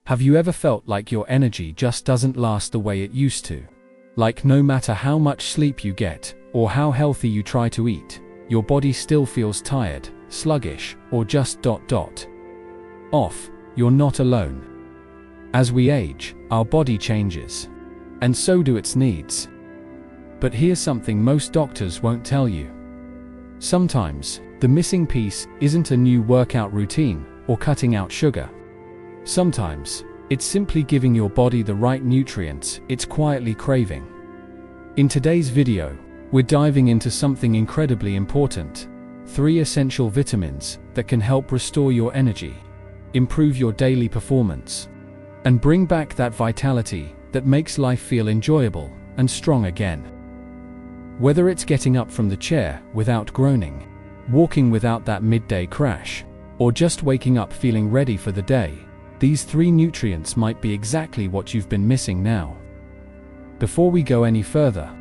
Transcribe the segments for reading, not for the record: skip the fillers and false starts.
Have you ever felt like your energy just doesn't last the way it used to? Like no matter how much sleep you get, or how healthy you try to eat, your body still feels tired, sluggish, or just off. You're not alone. As we age, our body changes. And so do its needs. But here's something most doctors won't tell you. Sometimes, the missing piece isn't a new workout routine or cutting out sugar. Sometimes, it's simply giving your body the right nutrients it's quietly craving. In today's video, we're diving into something incredibly important: 3 essential vitamins that can help restore your energy, improve your daily performance, and bring back that vitality that makes life feel enjoyable and strong again. Whether it's getting up from the chair without groaning, walking without that midday crash, or just waking up feeling ready for the day, these 3 nutrients might be exactly what you've been missing now. Before we go any further,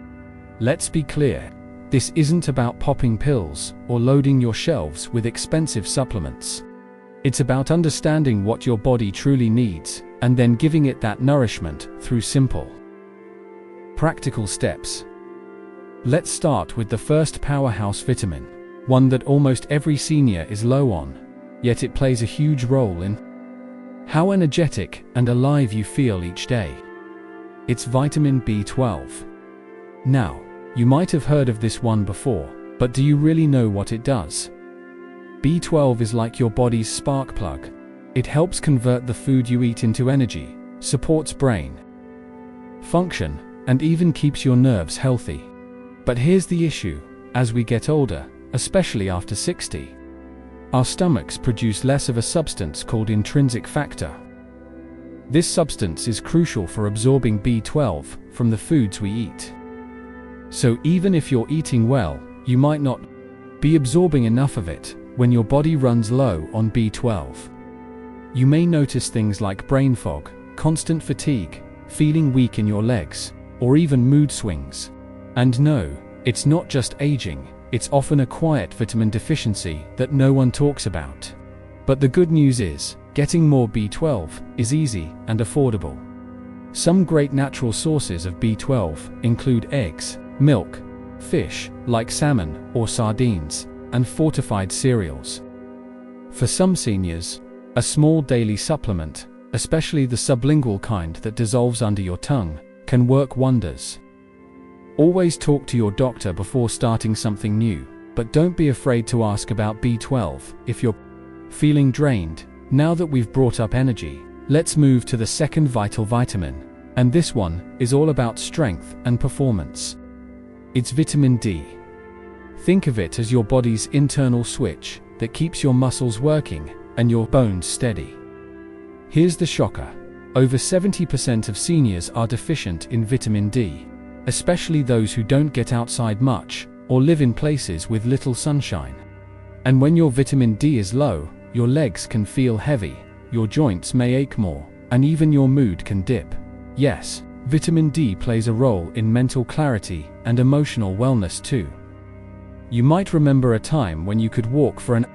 let's be clear. This isn't about popping pills or loading your shelves with expensive supplements. It's about understanding what your body truly needs and then giving it that nourishment through simple, practical steps. Let's start with the first powerhouse vitamin, one that almost every senior is low on, yet it plays a huge role in how energetic and alive you feel each day. It's vitamin B12. Now, you might have heard of this one before, but do you really know what it does? B12 is like your body's spark plug. It helps convert the food you eat into energy, supports brain function, and even keeps your nerves healthy. But here's the issue: as we get older, especially after 60, our stomachs produce less of a substance called intrinsic factor. This substance is crucial for absorbing B12 from the foods we eat. So even if you're eating well, you might not be absorbing enough of it when your body runs low on B12. You may notice things like brain fog, constant fatigue, feeling weak in your legs, or even mood swings. And no, it's not just aging. It's often a quiet vitamin deficiency that no one talks about. But the good news is, getting more B12 is easy and affordable. Some great natural sources of B12 include eggs, milk, fish, like salmon or sardines, and fortified cereals. For some seniors, a small daily supplement, especially the sublingual kind that dissolves under your tongue, can work wonders. Always talk to your doctor before starting something new, but don't be afraid to ask about B12 if you're feeling drained. Now that we've brought up energy, let's move to the second vital vitamin, and this one is all about strength and performance. It's vitamin D. Think of it as your body's internal switch that keeps your muscles working and your bones steady. Here's the shocker: over 70% of seniors are deficient in vitamin D, especially those who don't get outside much or live in places with little sunshine. And when your vitamin D is low, your legs can feel heavy, your joints may ache more, and even your mood can dip. Yes, vitamin D plays a role in mental clarity and emotional wellness too. You might remember a time when you could walk for an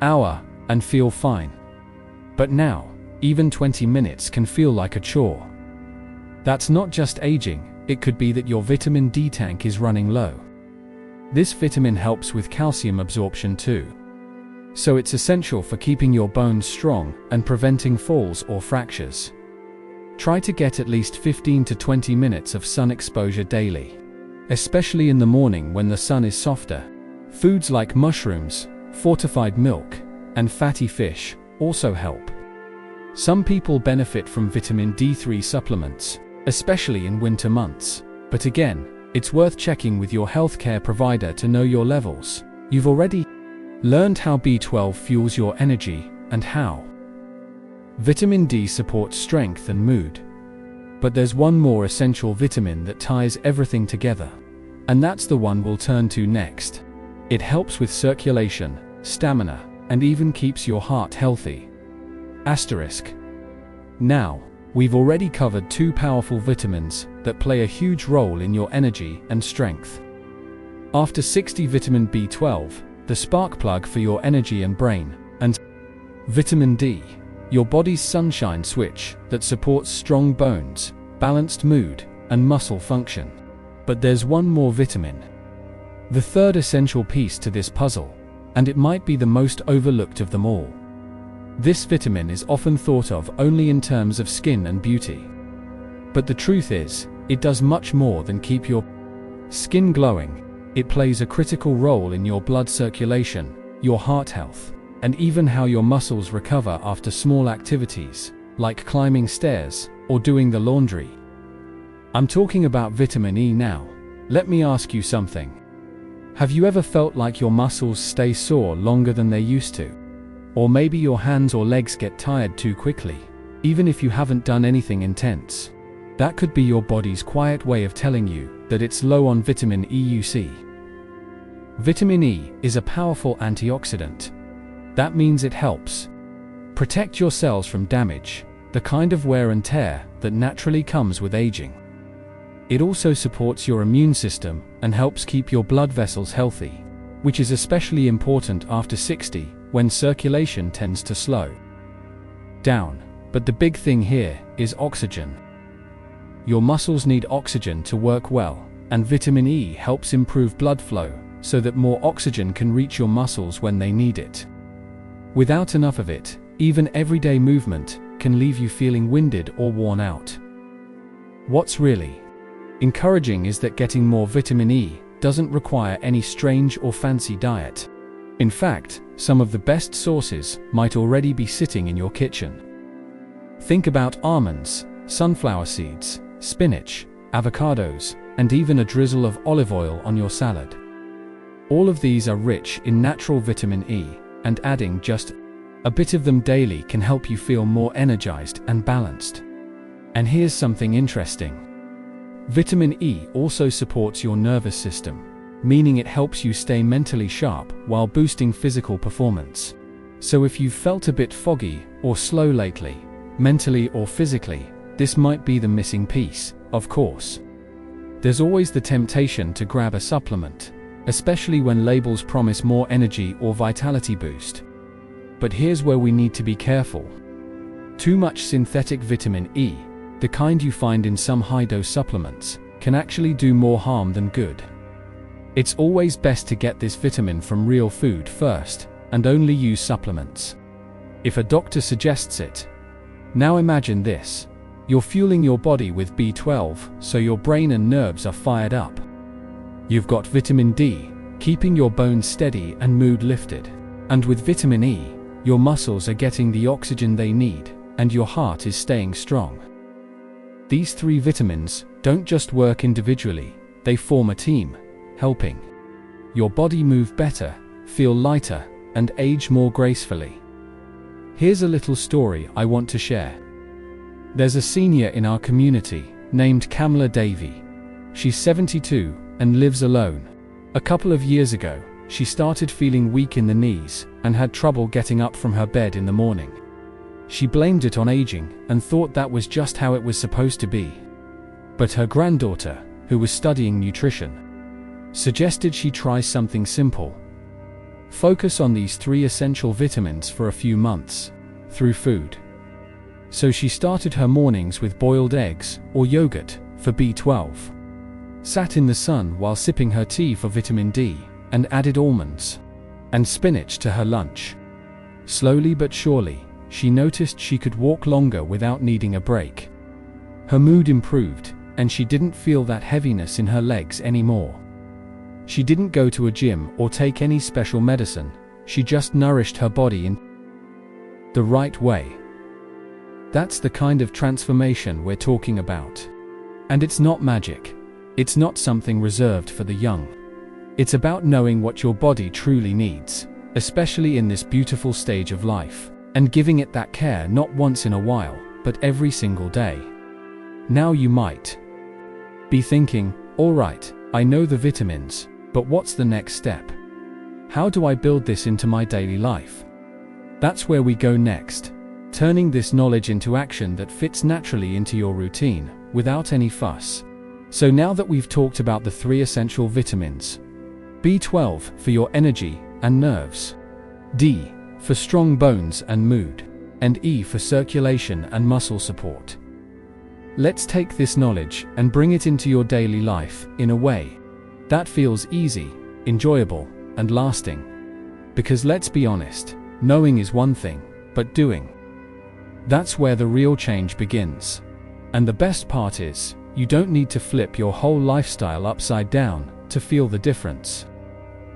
hour and feel fine. But now, even 20 minutes can feel like a chore. That's not just aging. It could be that your vitamin D tank is running low. This vitamin helps with calcium absorption too. So it's essential for keeping your bones strong and preventing falls or fractures. Try to get at least 15 to 20 minutes of sun exposure daily, especially in the morning when the sun is softer. Foods like mushrooms, fortified milk, and fatty fish also help. Some people benefit from vitamin D3 supplements, especially in winter months. But again, it's worth checking with your healthcare provider to know your levels. You've already learned how B12 fuels your energy and how vitamin D supports strength and mood. But there's one more essential vitamin that ties everything together, and that's the one we'll turn to next. It helps with circulation, stamina, and even keeps your heart healthy. Asterisk. Now, we've already covered 2 powerful vitamins that play a huge role in your energy and strength. After 60, vitamin B12, the spark plug for your energy and brain, and vitamin D, your body's sunshine switch that supports strong bones, balanced mood, and muscle function. But there's one more vitamin. The third essential piece to this puzzle, and it might be the most overlooked of them all. This vitamin is often thought of only in terms of skin and beauty. But the truth is, it does much more than keep your skin glowing. It plays a critical role in your blood circulation, your heart health, and even how your muscles recover after small activities, like climbing stairs or doing the laundry. I'm talking about vitamin E now. Let me ask you something. Have you ever felt like your muscles stay sore longer than they used to? Or maybe your hands or legs get tired too quickly, even if you haven't done anything intense? That could be your body's quiet way of telling you that it's low on vitamin E. You see, vitamin E is a powerful antioxidant. That means it helps protect your cells from damage, the kind of wear and tear that naturally comes with aging. It also supports your immune system and helps keep your blood vessels healthy, which is especially important after 60, when circulation tends to slow down. But the big thing here is oxygen. Your muscles need oxygen to work well, and vitamin E helps improve blood flow so that more oxygen can reach your muscles when they need it. Without enough of it, even everyday movement can leave you feeling winded or worn out. What's really encouraging is that getting more vitamin E doesn't require any strange or fancy diet. In fact, some of the best sources might already be sitting in your kitchen. Think about almonds, sunflower seeds, spinach, avocados, and even a drizzle of olive oil on your salad. All of these are rich in natural vitamin E, and adding just a bit of them daily can help you feel more energized and balanced. And here's something interesting. Vitamin E also supports your nervous system, meaning it helps you stay mentally sharp while boosting physical performance. So if you've felt a bit foggy or slow lately, mentally or physically, this might be the missing piece. Of course, there's always the temptation to grab a supplement, especially when labels promise more energy or vitality boost. But here's where we need to be careful. Too much synthetic vitamin E, the kind you find in some high-dose supplements, can actually do more harm than good. It's always best to get this vitamin from real food first, and only use supplements if a doctor suggests it. Now imagine this. You're fueling your body with B12, so your brain and nerves are fired up. You've got vitamin D, keeping your bones steady and mood lifted. And with vitamin E, your muscles are getting the oxygen they need, and your heart is staying strong. These three vitamins don't just work individually, they form a team, helping your body move better, feel lighter, and age more gracefully. Here's a little story I want to share. There's a senior in our community named Kamala Davy. She's 72 and lives alone. A couple of years ago, she started feeling weak in the knees and had trouble getting up from her bed in the morning. She blamed it on aging and thought that was just how it was supposed to be. But her granddaughter, who was studying nutrition, suggested she try something simple. Focus on these three essential vitamins for a few months, through food. So she started her mornings with boiled eggs or yogurt for B12, sat in the sun while sipping her tea for vitamin D, and added almonds and spinach to her lunch. Slowly but surely, she noticed she could walk longer without needing a break. Her mood improved, and she didn't feel that heaviness in her legs anymore. She didn't go to a gym or take any special medicine, she just nourished her body in the right way. That's the kind of transformation we're talking about. And it's not magic. It's not something reserved for the young. It's about knowing what your body truly needs, especially in this beautiful stage of life, and giving it that care not once in a while, but every single day. Now you might be thinking, all right, I know the vitamins, but what's the next step? How do I build this into my daily life? That's where we go next, turning this knowledge into action that fits naturally into your routine, without any fuss. So now that we've talked about the three essential vitamins, B12 for your energy and nerves, D for strong bones and mood, and E for circulation and muscle support. Let's take this knowledge and bring it into your daily life in a way that feels easy, enjoyable, and lasting. Because let's be honest, knowing is one thing, but doing, that's where the real change begins. And the best part is, you don't need to flip your whole lifestyle upside down to feel the difference.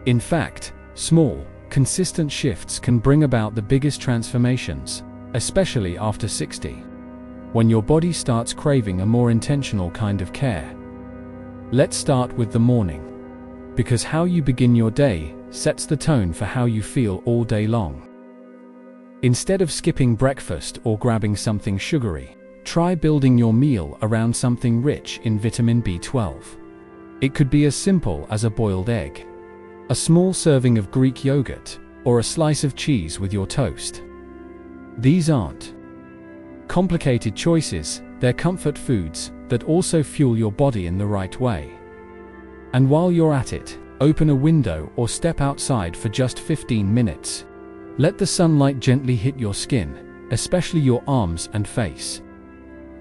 In fact, small, consistent shifts can bring about the biggest transformations, especially after 60. When your body starts craving a more intentional kind of care. Let's start with the morning. Because how you begin your day sets the tone for how you feel all day long. Instead of skipping breakfast or grabbing something sugary, try building your meal around something rich in vitamin B12. It could be as simple as a boiled egg, a small serving of Greek yogurt, or a slice of cheese with your toast. These aren't complicated choices, they're comfort foods that also fuel your body in the right way. And while you're at it, open a window or step outside for just 15 minutes. Let the sunlight gently hit your skin, especially your arms and face.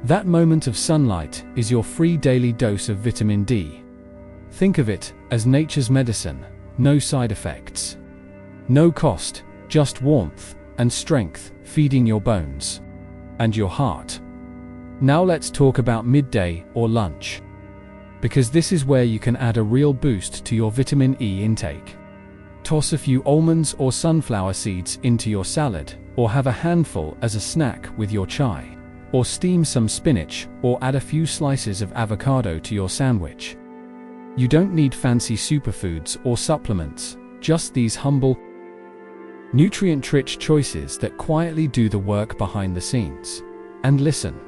That moment of sunlight is your free daily dose of vitamin D. Think of it as nature's medicine, no side effects. No cost, just warmth and strength feeding your bones and your heart. Now let's talk about midday or lunch. Because this is where you can add a real boost to your vitamin E intake. Toss a few almonds or sunflower seeds into your salad, or have a handful as a snack with your chai. Or steam some spinach, or add a few slices of avocado to your sandwich. You don't need fancy superfoods or supplements, just these humble, nutrient-rich choices that quietly do the work behind the scenes. And listen,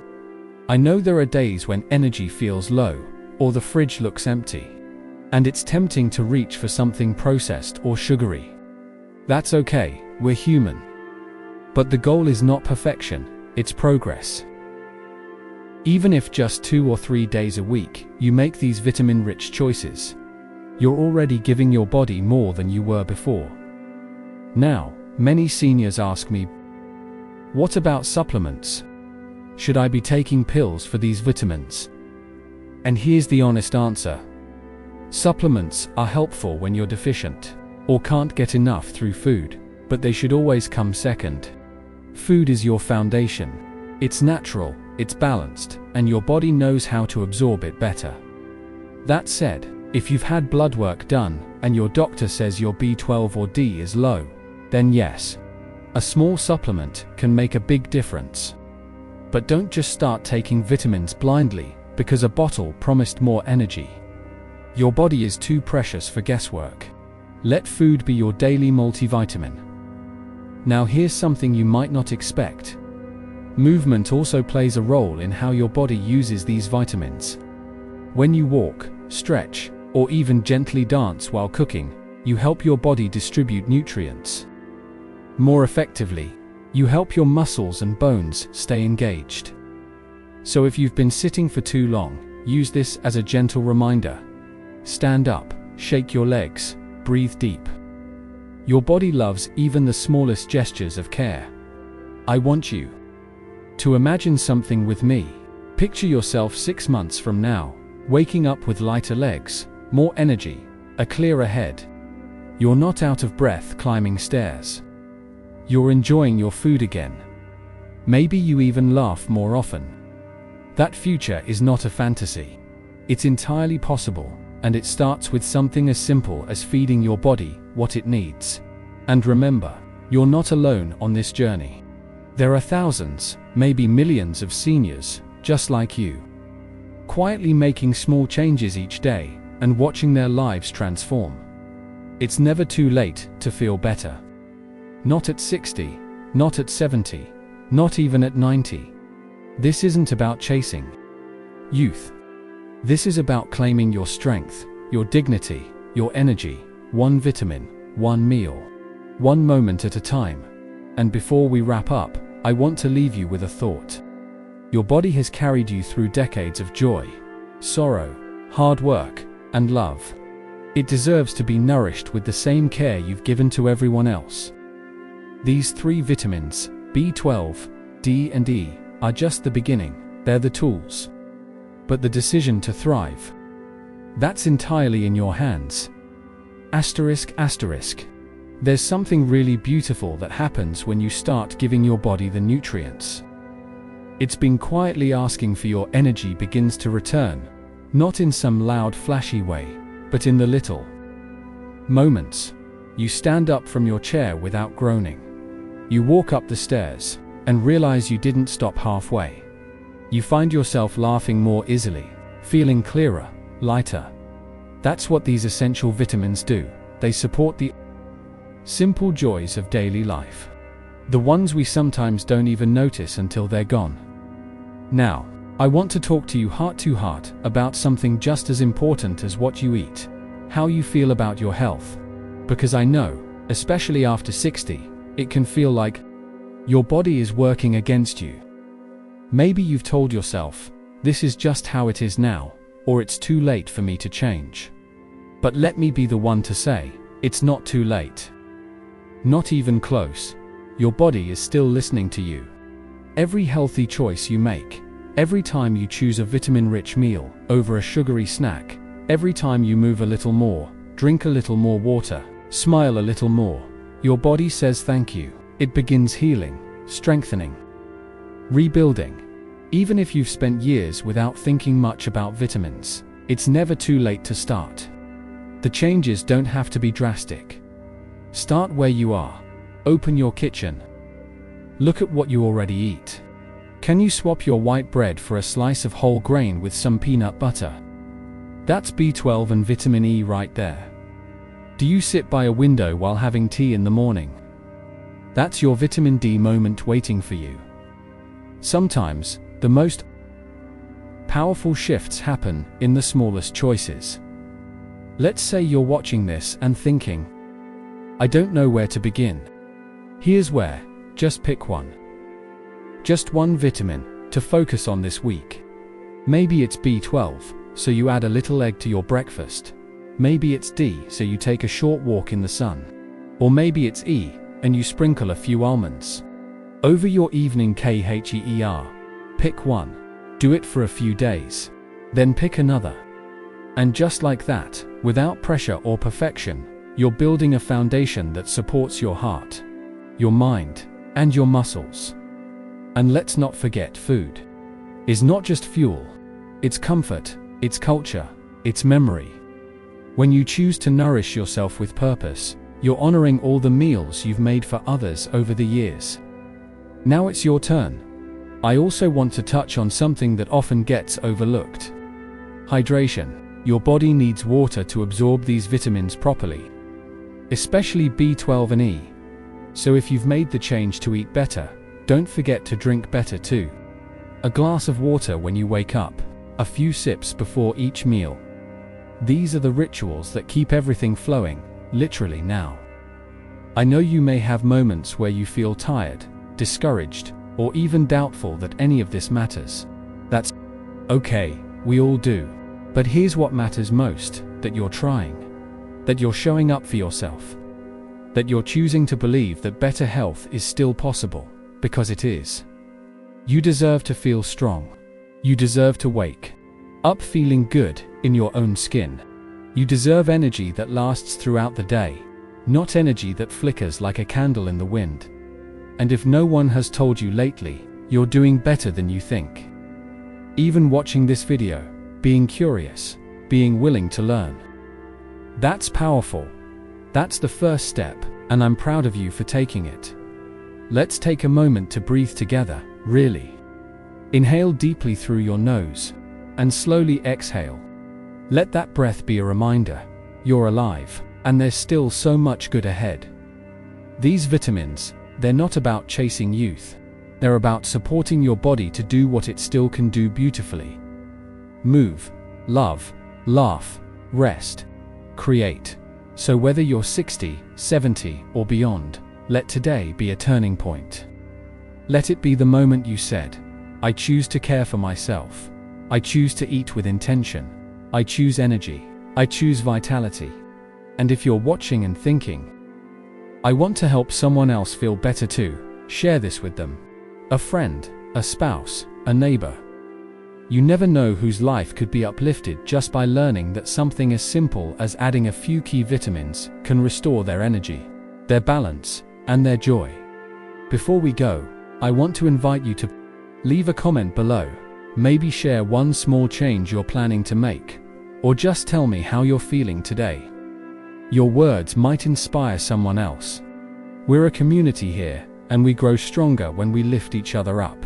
I know there are days when energy feels low, or the fridge looks empty, and it's tempting to reach for something processed or sugary. That's okay, we're human. But the goal is not perfection, it's progress. Even if just 2 or 3 days a week, you make these vitamin-rich choices, you're already giving your body more than you were before. Now, many seniors ask me, what about supplements? Should I be taking pills for these vitamins? And here's the honest answer. Supplements are helpful when you're deficient, or can't get enough through food, but they should always come second. Food is your foundation. It's natural, it's balanced, and your body knows how to absorb it better. That said, if you've had blood work done, and your doctor says your B12 or D is low, then yes, a small supplement can make a big difference. But don't just start taking vitamins blindly, because a bottle promised more energy. Your body is too precious for guesswork. Let food be your daily multivitamin. Now here's something you might not expect. Movement also plays a role in how your body uses these vitamins. When you walk, stretch, or even gently dance while cooking, you help your body distribute nutrients more effectively. You help your muscles and bones stay engaged. So if you've been sitting for too long, use this as a gentle reminder. Stand up, shake your legs, breathe deep. Your body loves even the smallest gestures of care. I want you to imagine something with me. Picture yourself 6 months from now, waking up with lighter legs, more energy, a clearer head. You're not out of breath climbing stairs. You're enjoying your food again. Maybe you even laugh more often. That future is not a fantasy. It's entirely possible, and it starts with something as simple as feeding your body what it needs. And remember, you're not alone on this journey. There are thousands, maybe millions of seniors, just like you, quietly making small changes each day and watching their lives transform. It's never too late to feel better. Not at 60, not at 70, not even at 90. This isn't about chasing youth. This is about claiming your strength, your dignity, your energy, one vitamin, one meal, one moment at a time. And before we wrap up, I want to leave you with a thought. Your body has carried you through decades of joy, sorrow, hard work, and love. It deserves to be nourished with the same care you've given to everyone else. These 3 vitamins, B12, D and E are just the beginning, they're the tools. But the decision to thrive, that's entirely in your hands. Asterisk, asterisk. There's something really beautiful that happens when you start giving your body the nutrients. It's been quietly asking for your energy begins to return, not in some loud flashy way, but in the little moments. You stand up from your chair without groaning. You walk up the stairs and realize you didn't stop halfway. You find yourself laughing more easily, feeling clearer, lighter. That's what these essential vitamins do. They support the simple joys of daily life. The ones we sometimes don't even notice until they're gone. Now, I want to talk to you heart to heart about something just as important as what you eat, how you feel about your health. Because I know, especially after 60, it can feel like your body is working against you. Maybe you've told yourself, this is just how it is now, or it's too late for me to change. But let me be the one to say, it's not too late. Not even close. Your body is still listening to you. Every healthy choice you make, every time you choose a vitamin-rich meal over a sugary snack, every time you move a little more, drink a little more water, smile a little more, your body says thank you. It begins healing, strengthening, rebuilding. Even if you've spent years without thinking much about vitamins, it's never too late to start. The changes don't have to be drastic. Start where you are. Open your kitchen. Look at what you already eat. Can you swap your white bread for a slice of whole grain with some peanut butter? That's B12 and vitamin E right there. Do you sit by a window while having tea in the morning? That's your vitamin D moment waiting for you. Sometimes, the most powerful shifts happen in the smallest choices. Let's say you're watching this and thinking, I don't know where to begin. Here's where, just pick one. Just one vitamin to focus on this week. Maybe it's B12, so you add a little egg to your breakfast. Maybe it's D, so you take a short walk in the sun. Or maybe it's E, and you sprinkle a few almonds over your evening KHEER. Pick one. Do it for a few days. Then pick another. And just like that, without pressure or perfection, you're building a foundation that supports your heart, your mind, and your muscles. And let's not forget, food is not just fuel. It's comfort, it's culture, it's memory. When you choose to nourish yourself with purpose, you're honoring all the meals you've made for others over the years. Now it's your turn. I also want to touch on something that often gets overlooked. Hydration. Your body needs water to absorb these vitamins properly, especially B12 and E. So if you've made the change to eat better, don't forget to drink better too. A glass of water when you wake up, a few sips before each meal. These are the rituals that keep everything flowing, literally now. I know you may have moments where you feel tired, discouraged, or even doubtful that any of this matters. That's okay, we all do. But here's what matters most, that you're trying. That you're showing up for yourself. That you're choosing to believe that better health is still possible, because it is. You deserve to feel strong. You deserve to wake up feeling good in your own skin. You deserve energy that lasts throughout the day, not energy that flickers like a candle in the wind. And if no one has told you lately, you're doing better than you think. Even watching this video, being curious, being willing to learn. That's powerful. That's the first step, and I'm proud of you for taking it. Let's take a moment to breathe together, really. Inhale deeply through your nose, and slowly exhale. Let that breath be a reminder, you're alive, and there's still so much good ahead. These vitamins, they're not about chasing youth. They're about supporting your body to do what it still can do beautifully. Move, love, laugh, rest, create. So whether you're 60, 70, or beyond, let today be a turning point. Let it be the moment you said, I choose to care for myself. I choose to eat with intention. I choose energy. I choose vitality. And if you're watching and thinking, I want to help someone else feel better too, Share this with them. A friend, a spouse, a neighbor. You never know whose life could be uplifted just by learning that something as simple as adding a few key vitamins can restore their energy, their balance, and their joy. Before we go, I want to invite you to leave a comment below. Maybe share one small change you're planning to make, or just tell me how you're feeling today. Your words might inspire someone else. We're a community here, and we grow stronger when we lift each other up.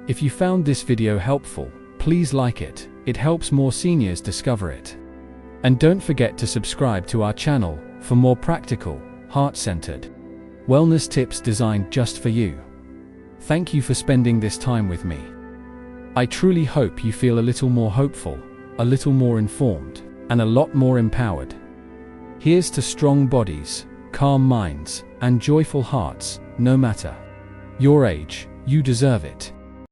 If you found this video helpful, please like it. It helps more seniors discover it. And don't forget to subscribe to our channel for more practical, heart-centered wellness tips designed just for you. Thank you for spending this time with me. I truly hope you feel a little more hopeful, a little more informed, and a lot more empowered. Here's to strong bodies, calm minds, and joyful hearts, no matter your age, you deserve it.